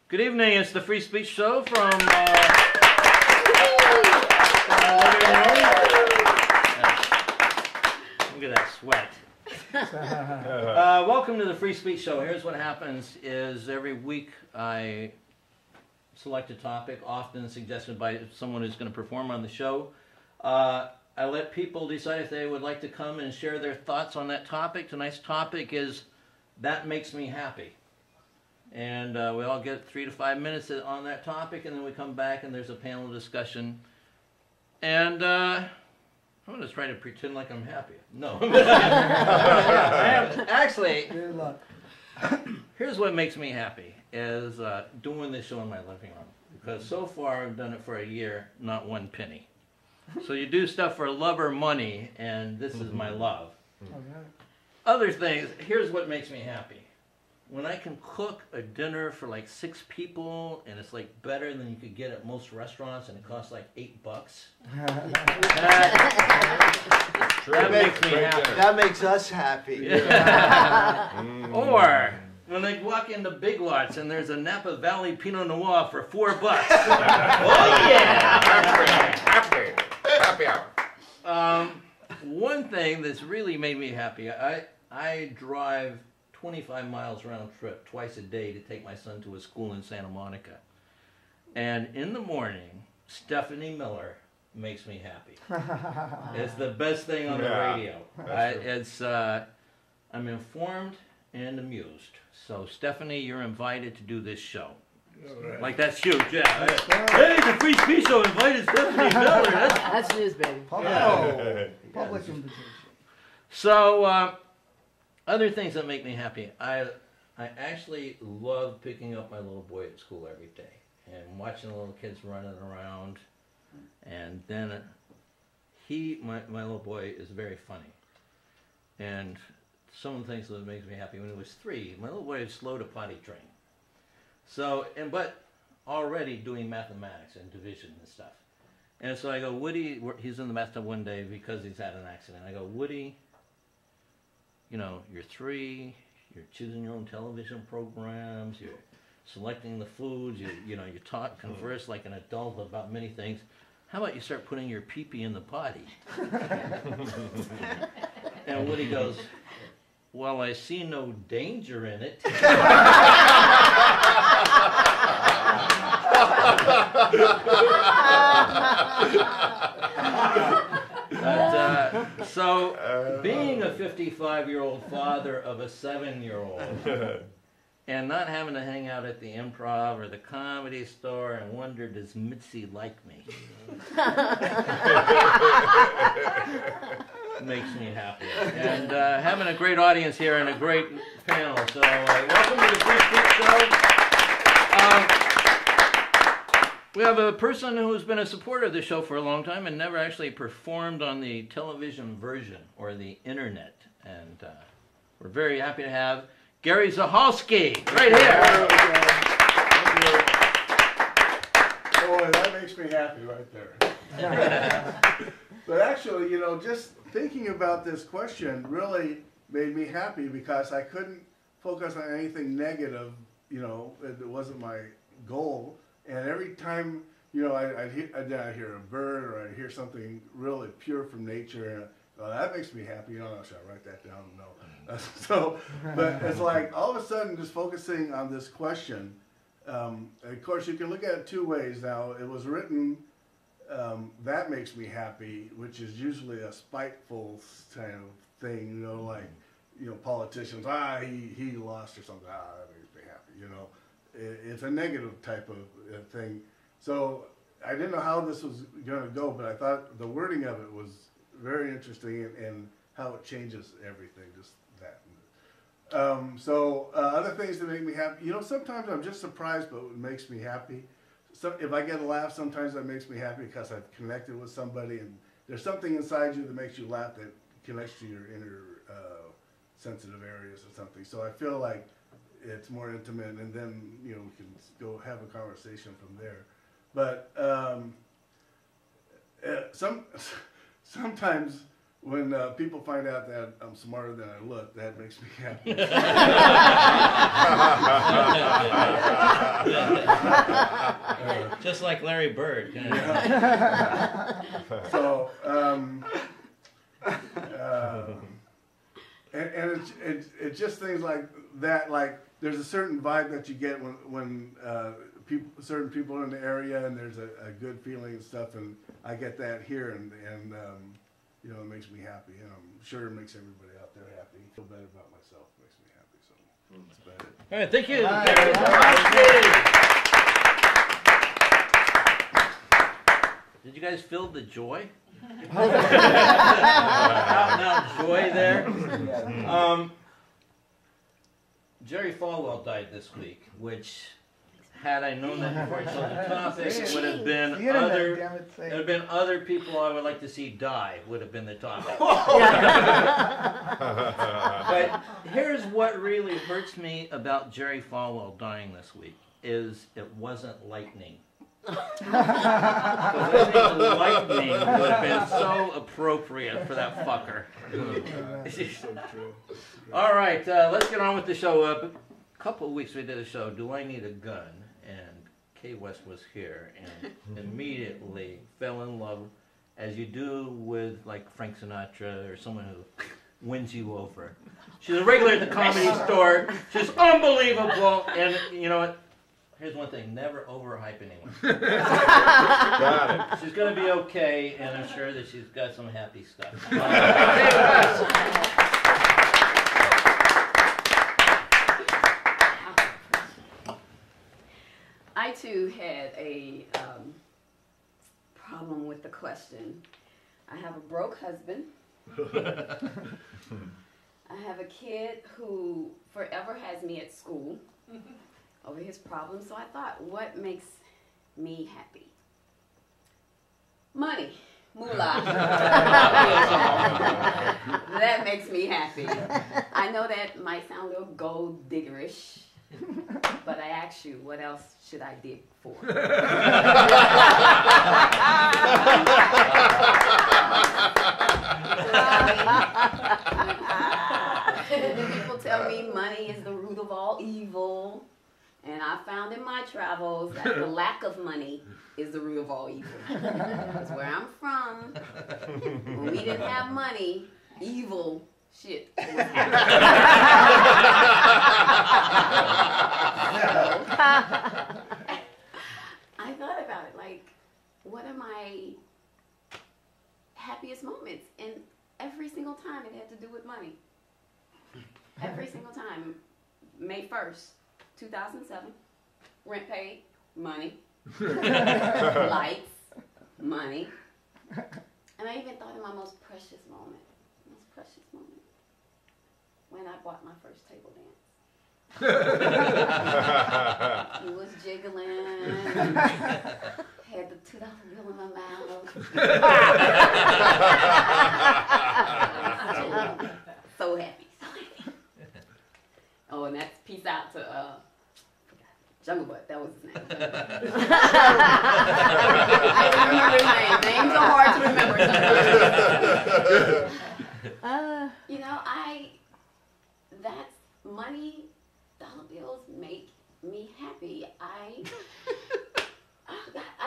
Good evening, it's the Free Speech Show from Look at that sweat. Welcome to the Free Speech Show. Here's what happens is every week I select a topic, often suggested by someone who's going to perform on the show. I let people decide if they would like to come and share their thoughts on that topic. Tonight's topic is That Makes Me Happy. And we all get 3 to 5 minutes on that topic, and then we come back and there's a panel discussion. And I'm going to try to pretend like I'm happy. No. I am, actually, here's what makes me happy, is doing this show in my living room. Because so far I've done it for a year, not one penny. So you do stuff for love or money, and this is my love. Other things, here's what makes me happy. When I can cook a dinner for like 6 people, and it's like better than you could get at most restaurants, and it costs like $8. That makes me happy. That makes us happy. Yeah. Or when I walk into Big Lots and there's a Napa Valley Pinot Noir for $4. Oh yeah! Happy hour. One thing that's really made me happy, I drive 25 miles round trip twice a day to take my son to a school in Santa Monica. And in the morning, Stephanie Miller makes me happy. It's the best thing on the radio. I'm informed and amused. So Stephanie, you're invited to do this show. Right. Like that's huge, yeah. Hey, the Free Speech Show invited Stephanie Miller. That's news, baby. Public invitation. So, other things that make me happy. I actually love picking up my little boy at school every day and watching the little kids running around. And then my little boy is very funny. And some of the things that makes me happy, when he was 3, my little boy is slow to potty train. So, but already doing mathematics and division and stuff. And so I go, Woody, he's in the bathtub one day because he's had an accident. I go, Woody, you know, you're 3, you're choosing your own television programs, you're selecting the foods, you converse like an adult about many things. How about you start putting your pee-pee in the potty? And Woody goes, well, I see no danger in it. So, being a 55-year-old father of a 7-year-old and not having to hang out at the Improv or the Comedy Store and wonder, does Mitzi like me? Makes me happy. And having a great audience here and a great panel. So, welcome to the Free Speech Show. We have a person who's been a supporter of the show for a long time and never actually performed on the television version or the internet. And we're very happy to have Gary Zahalsky right here. Boy, that makes me happy right there. But actually, you know, just thinking about this question really made me happy because I couldn't focus on anything negative. You know, it wasn't my goal. And every time, you know, I'd hear a bird or I'd hear something really pure from nature, and that makes me happy. You know, should I write that down? No. So, but it's like all of a sudden just focusing on this question. Of course, you can look at it 2 ways. Now, it was written, that makes me happy, which is usually a spiteful kind of thing, you know, like, you know, politicians, he lost or something, that makes me happy, you know. It's a negative type of thing. So I didn't know how this was going to go, but I thought the wording of it was very interesting and how it changes everything, just that. Other things that make me happy, you know, sometimes I'm just surprised, but it makes me happy. So if I get a laugh, sometimes that makes me happy because I've connected with somebody, and there's something inside you that makes you laugh that connects to your inner sensitive areas or something. So I feel like it's more intimate, and then, you know, we can go have a conversation from there. But sometimes when people find out that I'm smarter than I look, that makes me happy. Just like Larry Bird. So, and it's just things like that. Like there's a certain vibe that you get when certain people are in the area, and there's a good feeling and stuff. And I get that here, and you know, it makes me happy, and I'm sure it makes everybody out there happy. I feel better about myself. It makes me happy. So that's about it. All right, thank you. Did you guys feel the joy? Out joy there. Jerry Falwell died this week, which, had I known that before I chose the topic, it would have been other people I would like to see die would have been the topic. But here's what really hurts me about Jerry Falwell dying this week, is it wasn't lightning. Because I think lightning would have been so appropriate for that fucker. So true. All right, let's get on with the show. A couple of weeks we did a show, Do I Need a Gun? And Kay West was here and immediately fell in love, as you do with like Frank Sinatra or someone who wins you over. She's a regular at the Comedy Store. She's unbelievable. And you know what? Here's one thing, never overhype anyone. Got it. She's going to be okay, and I'm sure that she's got some happy stuff. I too had a problem with the question. I have a broke husband. I have a kid who forever has me at school over his problems. So I thought, what makes me happy? Money. Moolah. That makes me happy. I know that might sound a little gold diggerish, but I ask you, what else should I dig for? People tell me money is the root of all evil. And I found in my travels that the lack of money is the root of all evil. Because where I'm from, when we didn't have money, evil shit was happening. I thought about it, like, what are my happiest moments? And every single time it had to do with money. Every single time. May 1st. 2007, rent paid, money, lights, money, and I even thought of my most precious moment, when I bought my first table dance. He was jiggling, had the $2 bill in my mouth. So happy. Oh, and that's peace out to Jungle Butt. That was his name. I remember his name. Names are hard to remember sometimes. You know, that's money, dollar bills make me happy. I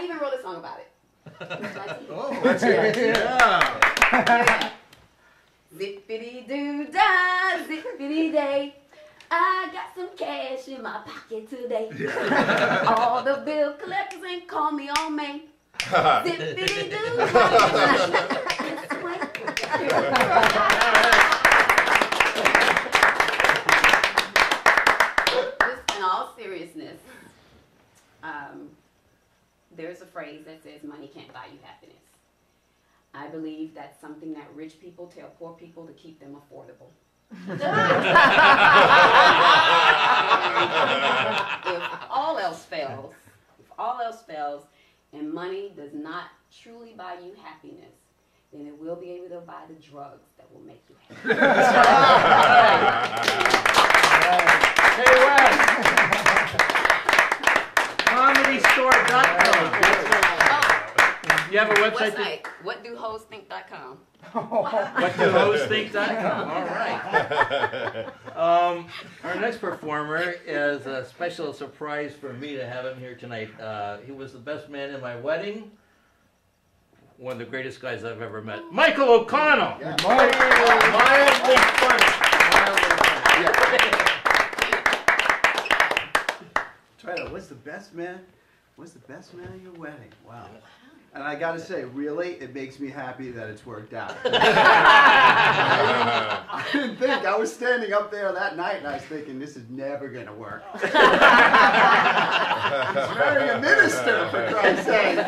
even wrote a song about it. Oh, that's it. Yeah. Zippity-doo-dah, zippity-day. I got some cash in my pocket today. All the bill collectors ain't call me on May. Zippity-doo. Just in all seriousness, there's a phrase that says money can't buy you happiness. I believe that's something that rich people tell poor people to keep them affordable. If all else fails, and money does not truly buy you happiness, then it will be able to buy the drugs that will make you happy. Hey, Wes. ComedyStore.com. You have a website? Website, whatdohosethink.com. Whatdohosethink.com. All right. Our next performer is a special surprise for me to have him here tonight. He was the best man in my wedding. One of the greatest guys I've ever met. Michael O'Connell. Yeah. Mildly funny. Tyler, what's the best man? What's the best man at your wedding? Wow. And I gotta say, really, it makes me happy that it's worked out. I didn't think. I was standing up there that night and I was thinking, this is never gonna work. He's marrying a minister, for Christ's sake.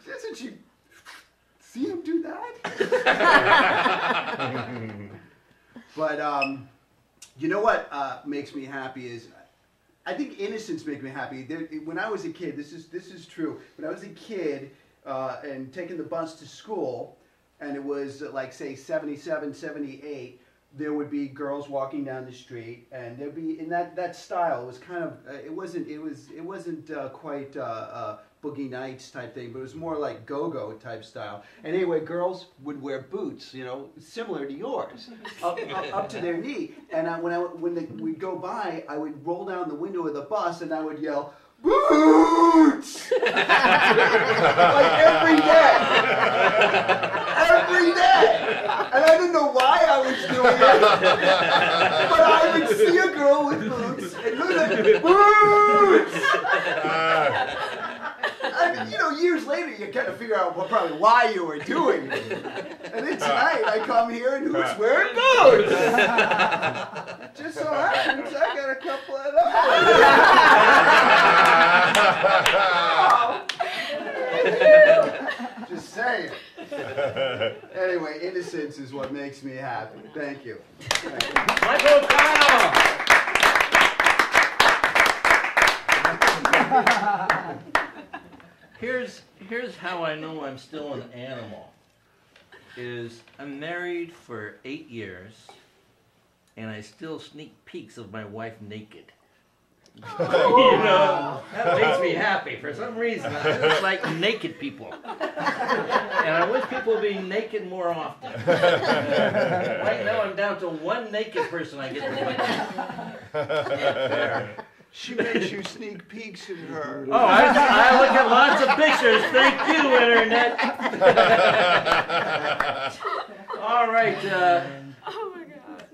Doesn't she see him do that? But you know what makes me happy is, I think innocence makes me happy. When I was a kid, this is true. When I was a kid and taking the bus to school, and it was like say 77, 78, there would be girls walking down the street, and there'd be in that style. It was kind of it wasn't quite Boogie Nights type thing, but it was more like go-go type style. And anyway, girls would wear boots, you know, similar to yours, up to their knee. And when we'd go by, I would roll down the window of the bus and I would yell, "Boots!" Like every day. Every day. And I didn't know why I was doing it, but I would see a girl with boots and look at boots! And, you know, years later, you kind of figure out probably why you were doing it. And then tonight, I come here and who's wearing boots? Just so happens I got a couple of those. Just saying. Anyway, innocence is what makes me happy. Thank you. Michael O'Connell. Here's how I know I'm still an animal. I'm married for 8 years, and I still sneak peeks of my wife naked. You know, that makes me happy for some reason. I just like naked people, and I wish people would be naked more often. Right now, I'm down to one naked person I get to look at. She makes you sneak peeks at her. Oh, I look at lots of pictures. Thank you, Internet. All right. Oh my God.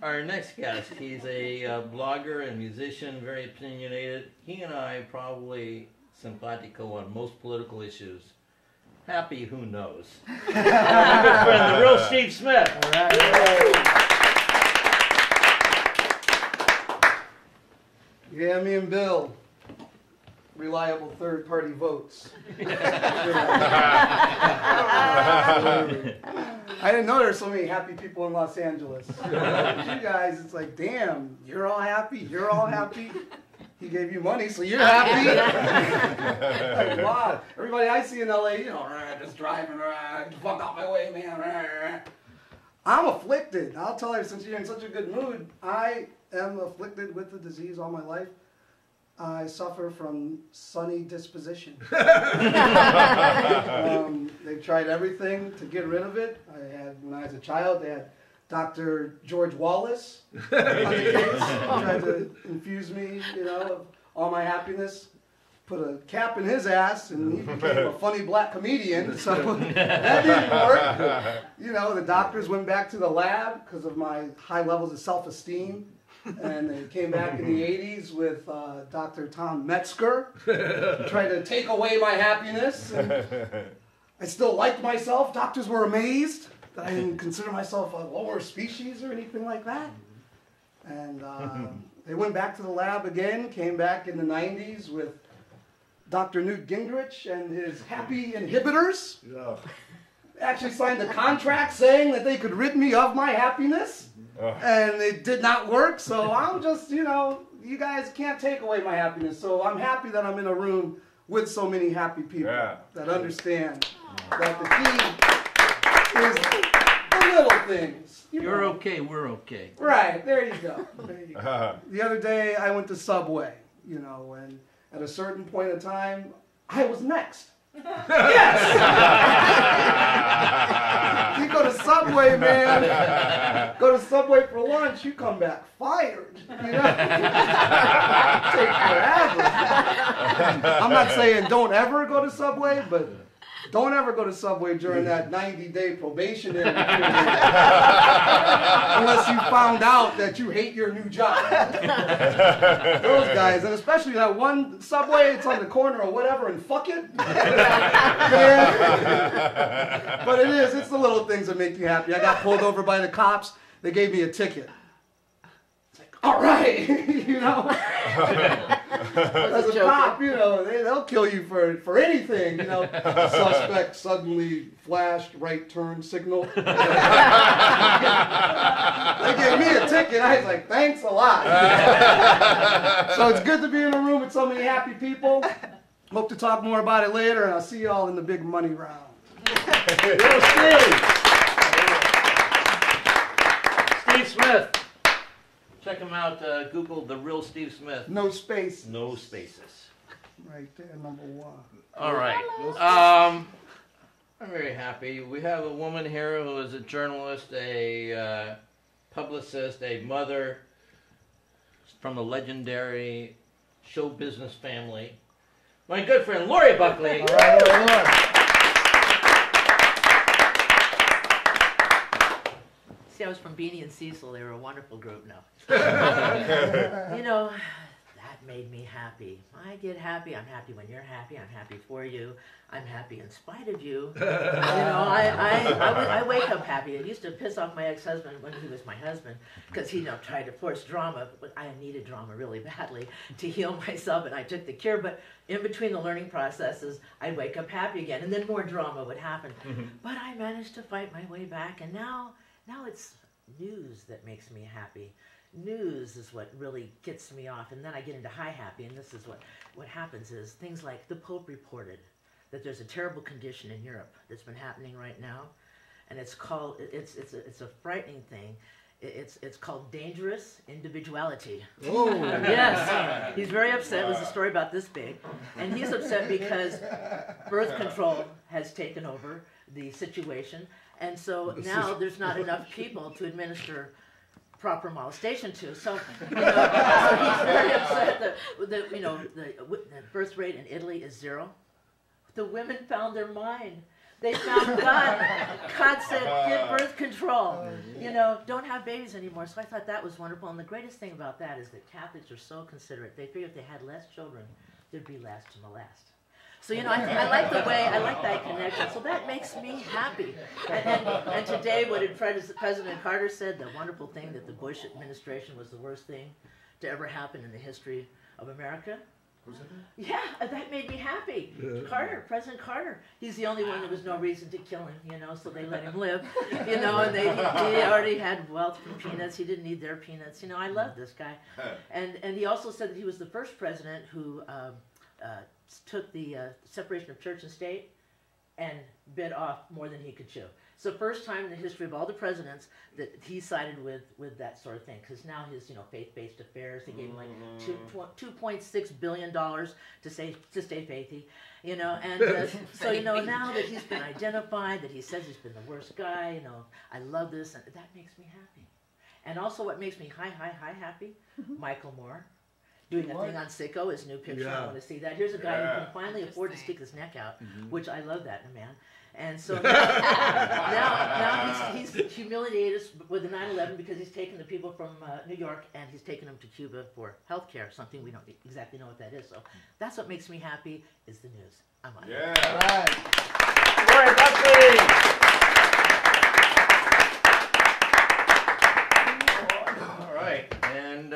Our next guest, he's a blogger and musician, very opinionated. He and I probably simpatico on most political issues. Happy, who knows? My good friend, the real Steve Smith. All right. Yeah, me and Bill, reliable third-party votes. I didn't know there were so many happy people in Los Angeles. You guys, it's like, damn, you're all happy, you're all happy. He gave you money, so you're happy. Like, wow, everybody I see in LA, you know, just driving around, fuck out my way, man. I'm afflicted. I'll tell you, since you're in such a good mood, I am afflicted with the disease all my life. I suffer from sunny disposition. They've tried everything to get rid of it. When I was a child, they had Dr. George Wallace on the case. Tried to infuse me, you know, of all my happiness. Put a cap in his ass, and he became a funny black comedian. So that didn't work. You know, the doctors went back to the lab because of my high levels of self-esteem. And they came back in the 80s with Dr. Tom Metzger, tried to take away my happiness. And I still liked myself. Doctors were amazed that I didn't consider myself a lower species or anything like that. And they went back to the lab again, came back in the 90s with Dr. Newt Gingrich and his happy inhibitors. Yeah. Actually signed a contract saying that they could rid me of my happiness. And it did not work, so I'm just, you know, you guys can't take away my happiness. So I'm happy that I'm in a room with so many happy people that understand that the key is the little things. You're okay, we're okay. Right, there you go. There you go. The other day I went to Subway, you know, and at a certain point in time, I was next. Yes! You go to Subway, man. Go to Subway for lunch, you come back fired. You know? Take forever. I'm not saying don't ever go to Subway, but don't ever go to Subway during that 90-day probationary period. Unless you found out that you hate your new job. Those guys, and especially that one Subway, it's on the corner or whatever, and fuck it. Yeah. But it's the little things that make you happy. I got pulled over by the cops. They gave me a ticket. It's like, all right, you know. As a cop, you know, they'll kill you for anything, you know. Suspect suddenly flashed right turn signal. They gave me a ticket. I was like, thanks a lot. So it's good to be in a room with so many happy people. Hope to talk more about it later, and I'll see you all in the big money round. Real Steve Smith. Check him out. Google The Real Steve Smith. No space. No spaces. Right there, number one. All right. I'm very happy. We have a woman here who is a journalist, a publicist, a mother from a legendary show business family. My good friend Laurie Buckley. All right, Lord. See, I was from Beanie and Cecil. They were a wonderful group now. You know, that made me happy. I get happy. I'm happy when you're happy. I'm happy for you. I'm happy in spite of you. You know, I wake up happy. It used to piss off my ex-husband when he was my husband because he tried to force drama, but I needed drama really badly to heal myself, and I took the cure. But in between the learning processes, I'd wake up happy again, and then more drama would happen. But I managed to fight my way back, and now it's news that makes me happy. News is what really gets me off, and then I get into high happy, and this is what happens is things like the Pope reported that there's a terrible condition in Europe that's been happening right now, and it's called, it's a frightening thing. It's called dangerous individuality. Oh. Yes, he's very upset. It was a story about this big, and he's upset because birth control has taken over the situation, and so now there's not enough people to administer proper molestation to. So, so he's very upset that the birth rate in Italy is 0. The women found their mind. They found God. God said, get birth control. Don't have babies anymore. So I thought that was wonderful. And the greatest thing about that is that Catholics are so considerate. They figure if they had less children, there'd be less to molest. So, I like the way, I like that connection. So that makes me happy. And today, what did President Carter said, the wonderful thing that the Bush administration was the worst thing to ever happen in the history of America. Was that? Yeah, that made me happy. Carter, President Carter. He's the only one there was no reason to kill him, so they let him live. And he already had wealth from peanuts. He didn't need their peanuts. I love this guy. And he also said that he was the first president who took the separation of church and state and bit off more than he could chew. So first time in the history of all the presidents that he sided with that sort of thing, because now his faith-based affairs, they gave him like $2.6 billion to stay faithy, and so now that he's been identified, that he says he's been the worst guy, I love this, and that makes me happy. And also what makes me happy, Michael Moore. Doing a thing on Sicko, his new picture. I want to see that. Here's a guy who can finally afford to stick his neck out, which I love that in a man. And so now he's humiliated us with the 9/11 because he's taken the people from New York and he's taken them to Cuba for health care, something we don't exactly know what that is. So that's what makes me happy is the news. I'm on it. Yeah. Laurie Buckley. All right, and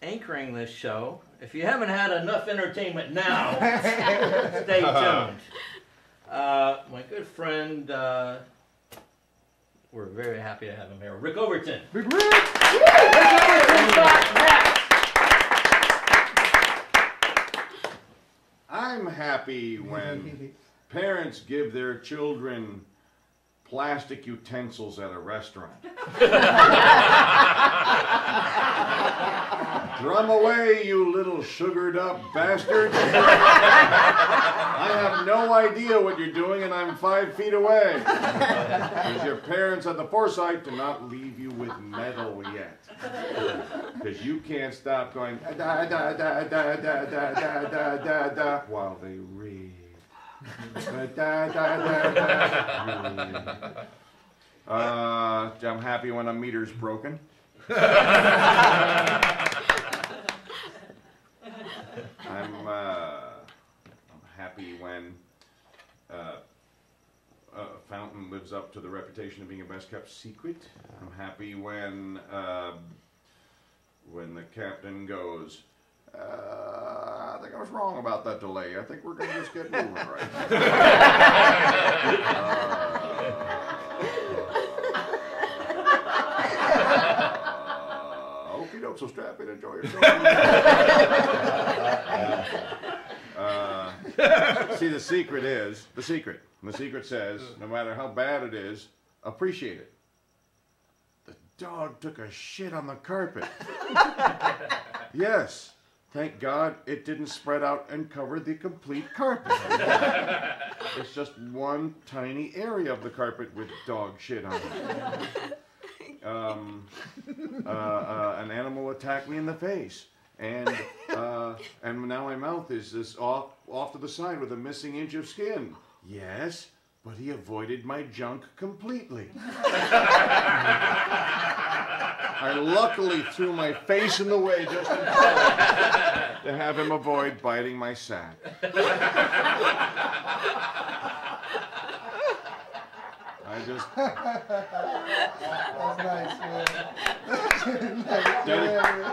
anchoring this show, if you haven't had enough entertainment now, stay tuned. My good friend, we're very happy to have him here, Rick Overton. Big Rick! Rick Overton's back next. I'm happy when parents give their children plastic utensils at a restaurant. Drum away, you little sugared up bastard. I have no idea what you're doing and I'm 5 feet away. Because your parents had the foresight to not leave you with metal yet. Because you can't stop going da da da da da da da da da da while they read. Da da da da da. I'm happy when a meter's broken. I'm happy when a fountain lives up to the reputation of being a best kept secret. I'm happy when the captain goes, I think I was wrong about that delay. I think we're going to just get moving right Okie doke, so strap in, enjoy yourself. See, the secret says, no matter how bad it is, appreciate it. The dog took a shit on the carpet. Yes. Thank God it didn't spread out and cover the complete carpet. It's just one tiny area of the carpet with dog shit on it. An animal attacked me in the face, and now my mouth is this off to the side with a missing inch of skin. Yes, but he avoided my junk completely. I luckily threw my face in the way just in time to have him avoid biting my sack. I just... That's nice,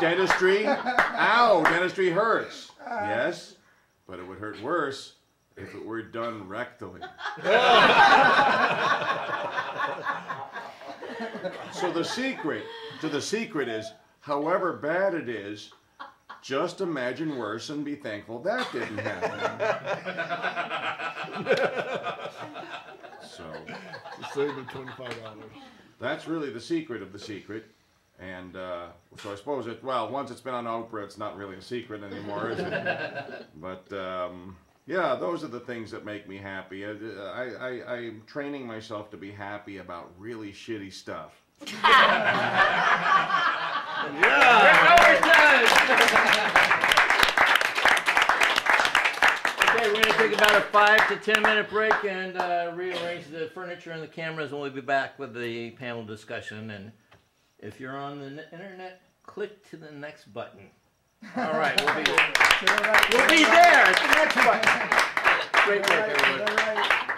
Dentistry? Ow, dentistry hurts. Yes, but it would hurt worse if it were done rectally. So the secret to the secret is, however bad it is, just imagine worse and be thankful that didn't happen. So Saving $25. that's really the secret of the secret. And so I suppose once it's been on Oprah, it's not really a secret anymore, is it? But yeah, those are the things that make me happy. I'm training myself to be happy about really shitty stuff. Okay, we're going to take about a 5 to 10 minute break and rearrange the furniture and the cameras, and we'll be back with the panel discussion. And if you're on the internet, click to the next button. All right, we'll be there at the next button. Great work, everybody.